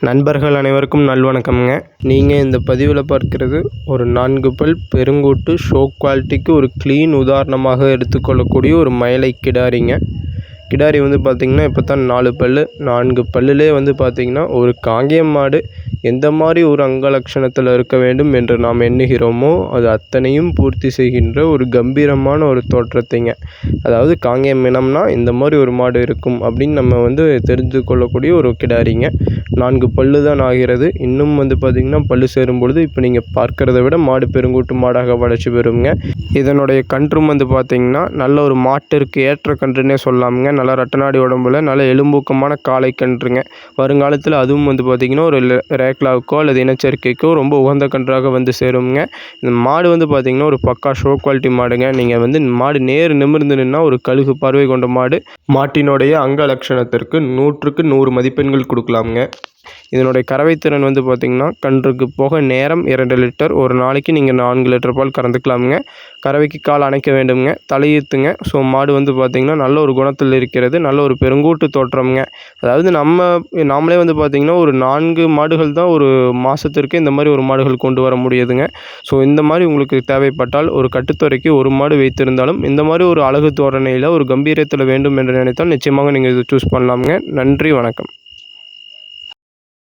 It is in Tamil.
நண்பர்கள் அனைவருக்கும் நல்வணக்கம்ங்க. நீங்கள் இந்த பதிவில் பார்க்கிறது ஒரு 4 பல் பெருங்கூட்டு ஷோ குவாலிட்டிக்கு ஒரு க்ளீன் உதாரணமாக எடுத்துக்கொள்ளக்கூடிய ஒரு மயிலை கிடாரிங்க. கிடாரி வந்து பார்த்திங்கன்னா இப்போ தான் 4 பல்லுலே வந்து பார்த்திங்கன்னா ஒரு காங்கேயம் மாடு எந்த மாதிரி ஒரு அங்கலட்சணத்தில் இருக்க வேண்டும் என்று நாம் எண்ணுகிறோமோ அது அத்தனையும் பூர்த்தி செய்கின்ற ஒரு கம்பீரமான ஒரு தோற்றத்தைங்க. அதாவது காங்கேயம் இனம்னா இந்த மாதிரி ஒரு மாடு இருக்கும் அப்படின்னு நம்ம வந்து தெரிந்து கொள்ளக்கூடிய ஒரு கிடாரிங்க. 4 பல்லு தான் ஆகிறது. இன்னும் வந்து பார்த்திங்கன்னா பல்லு சேரும் பொழுது இப்போ நீங்கள் பார்க்குறத விட மாடு பெருங்கூட்டு மாடாக வளர்ச்சி பெறுங்க. இதனுடைய கன்றும் வந்து பார்த்திங்கன்னா நல்ல ஒரு மாட்டிற்கு ஏற்ற கன்றுன்னே சொல்லலாமுங்க. நல்லா ரட்டநாடி உடம்புல நல்ல எலும்பூக்கமான காளை கன்றுங்க. வருங்காலத்தில் அதுவும் வந்து பார்த்திங்கன்னா ஒரு ரேக்லாவுக்கோ அல்லது இனச்சேர்க்கைக்கோ ரொம்ப உகந்த கன்றாக வந்து சேருங்க. இந்த மாடு வந்து பார்த்திங்கன்னா ஒரு பக்கா ஷோ குவாலிட்டி மாடுங்க. நீங்கள் வந்து மாடு நிமிர்ந்து நின்னா ஒரு கழுகு பார்வை கொண்ட மாடு. மாட்டினுடைய அங்க லட்சணத்திற்கு 100க்கு 100 மதிப்பெண்கள் கொடுக்கலாமுங்க. இதனுடைய கறவைத்திறன் வந்து பார்த்திங்கன்னா கன்றுக்கு போக நேரம் 2 லிட்டர், ஒரு நாளைக்கு நீங்கள் 4 லிட்டர் பால் கறந்துக்கலாமுங்க. கறவைக்கு கால் அணைக்க வேண்டுங்க, தலையீத்துங்க. ஸோ மாடு வந்து பார்த்திங்கன்னா நல்ல ஒரு குணத்தில் இருக்கிறது, நல்ல ஒரு பெருங்கூட்டு தோற்றம்ங்க. அதாவது நாமளே வந்து பார்த்திங்கன்னா ஒரு 4 மாடுகள் தான் ஒரு மாதத்திற்கு இந்த மாதிரி ஒரு மாடுகள் கொண்டு வர முடியுதுங்க. ஸோ இந்த மாதிரி உங்களுக்கு தேவைப்பட்டால் ஒரு கட்டுத்துறைக்கு ஒரு மாடு வைத்திருந்தாலும் இந்த மாதிரி ஒரு அழகு தோரணையில் ஒரு கம்பீரத்தில் வேண்டும் என்று நினைத்தால் நிச்சயமாக நீங்கள் இதை சூஸ் பண்ணலாமுங்க. நன்றி, வணக்கம்.